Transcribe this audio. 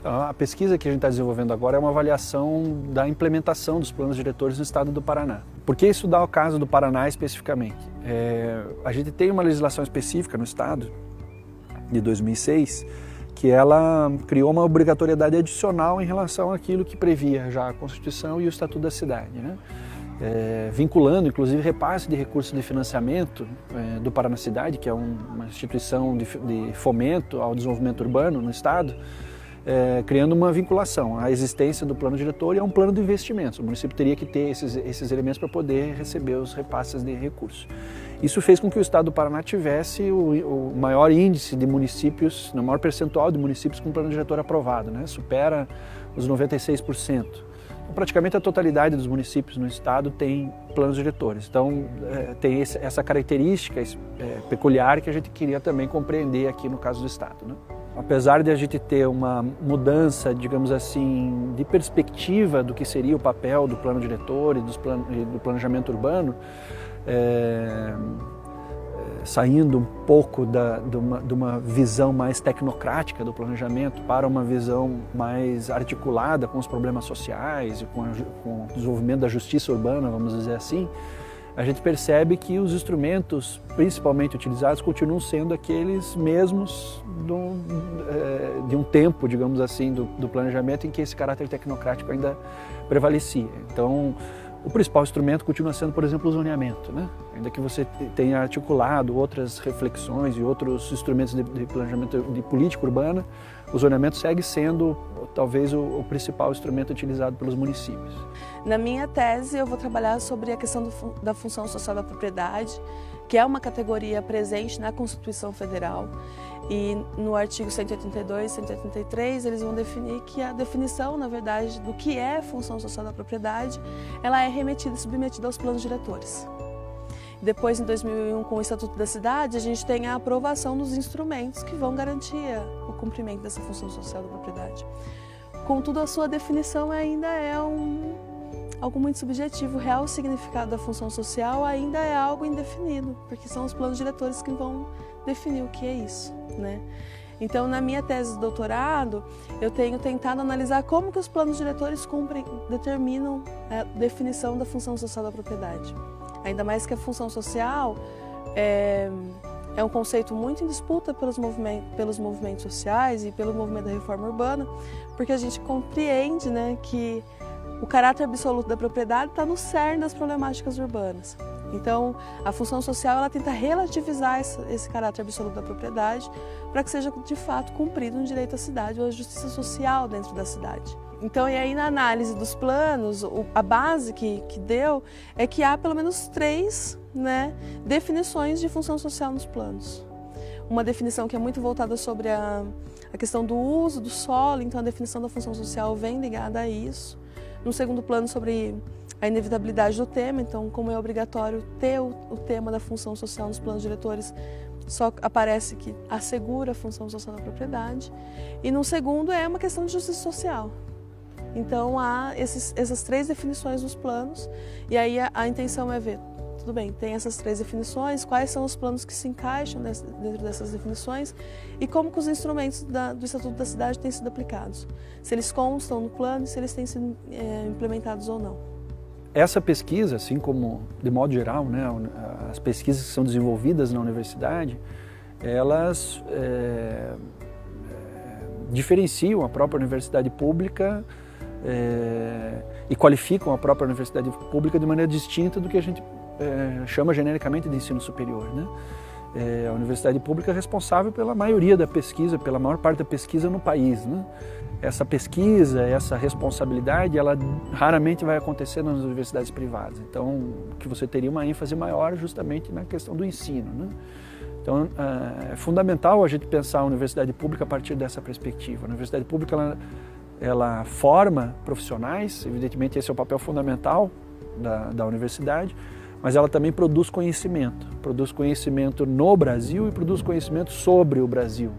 A pesquisa que a gente está desenvolvendo agora é uma avaliação da implementação dos planos diretores no estado do Paraná. Por que isso dá o caso do Paraná especificamente? A gente tem uma legislação específica no estado, de 2006, que ela criou uma obrigatoriedade adicional em relação àquilo que previa já a Constituição e o Estatuto da Cidade, né? Vinculando, inclusive, repasse de recursos de financiamento do Paraná Cidade, que é uma instituição de fomento ao desenvolvimento urbano no estado, criando uma vinculação à existência do plano diretor e a um plano de investimentos. O município teria que ter esses elementos para poder receber os repasses de recursos. Isso fez com que o estado do Paraná tivesse o maior índice de municípios, o maior percentual de municípios com plano diretor aprovado, né? Supera os 96%. Então, praticamente a totalidade dos municípios no estado tem planos diretores. Então, tem essa característica peculiar que a gente queria também compreender aqui no caso do estado, né? Apesar de a gente ter uma mudança, digamos assim, de perspectiva do que seria o papel do plano diretor e do planejamento urbano, saindo um pouco de uma visão mais tecnocrática do planejamento para uma visão mais articulada com os problemas sociais e com o desenvolvimento da justiça urbana, vamos dizer assim, a gente percebe que os instrumentos principalmente utilizados continuam sendo aqueles mesmos de um tempo, digamos assim, do planejamento em que esse caráter tecnocrático ainda prevalecia. Então, o principal instrumento continua sendo, por exemplo, o zoneamento, né? Ainda que você tenha articulado outras reflexões e outros instrumentos de planejamento de política urbana, o zoneamento segue sendo talvez o principal instrumento utilizado pelos municípios. Na minha tese eu vou trabalhar sobre a questão da função social da propriedade, que é uma categoria presente na Constituição Federal. E no artigo 182 e 183 eles vão definir que a definição, na verdade, do que é função social da propriedade, ela é remetida e submetida aos planos diretores. Depois, em 2001, com o Estatuto da Cidade, a gente tem a aprovação dos instrumentos que vão garantir o cumprimento dessa função social da propriedade. Contudo, a sua definição ainda é algo muito subjetivo. O real significado da função social ainda é algo indefinido, porque são os planos diretores que vão definir o que é isso, né? Então, na minha tese de doutorado, eu tenho tentado analisar como que os planos diretores determinam a definição da função social da propriedade. Ainda mais que a função social é um conceito muito em disputa pelos movimentos sociais e pelo movimento da reforma urbana, porque a gente compreende, né, que o caráter absoluto da propriedade está no cerne das problemáticas urbanas. Então, a função social ela tenta relativizar esse caráter absoluto da propriedade para que seja de fato cumprido um direito à cidade ou a justiça social dentro da cidade. Então, e aí na análise dos planos, a base que deu é que há pelo menos 3, né, definições de função social nos planos. Uma definição que é muito voltada sobre a questão do uso do solo, então a definição da função social vem ligada a isso. No segundo plano, sobre a inevitabilidade do tema, então como é obrigatório ter o tema da função social nos planos diretores, só aparece que assegura a função social da propriedade. E no segundo é uma questão de justiça social. Então há essas 3 definições nos planos e aí a intenção é ver, tudo bem, tem essas 3 definições, quais são os planos que se encaixam dentro dessas definições e como que os instrumentos do Estatuto da Cidade têm sido aplicados. Se eles constam no plano e se eles têm sido implementados ou não. Essa pesquisa, assim como, de modo geral, né, as pesquisas que são desenvolvidas na universidade, elas diferenciam a própria universidade pública e qualificam a própria universidade pública de maneira distinta do que a gente chama genericamente de ensino superior, né? A universidade pública é responsável pela maioria da pesquisa, pela maior parte da pesquisa no país, né? Essa pesquisa, essa responsabilidade, ela raramente vai acontecer nas universidades privadas. Então, que você teria uma ênfase maior justamente na questão do ensino, né? Então, é fundamental a gente pensar a universidade pública a partir dessa perspectiva. A universidade pública, ela forma profissionais, evidentemente esse é o papel fundamental da universidade, mas ela também produz conhecimento no Brasil e produz conhecimento sobre o Brasil.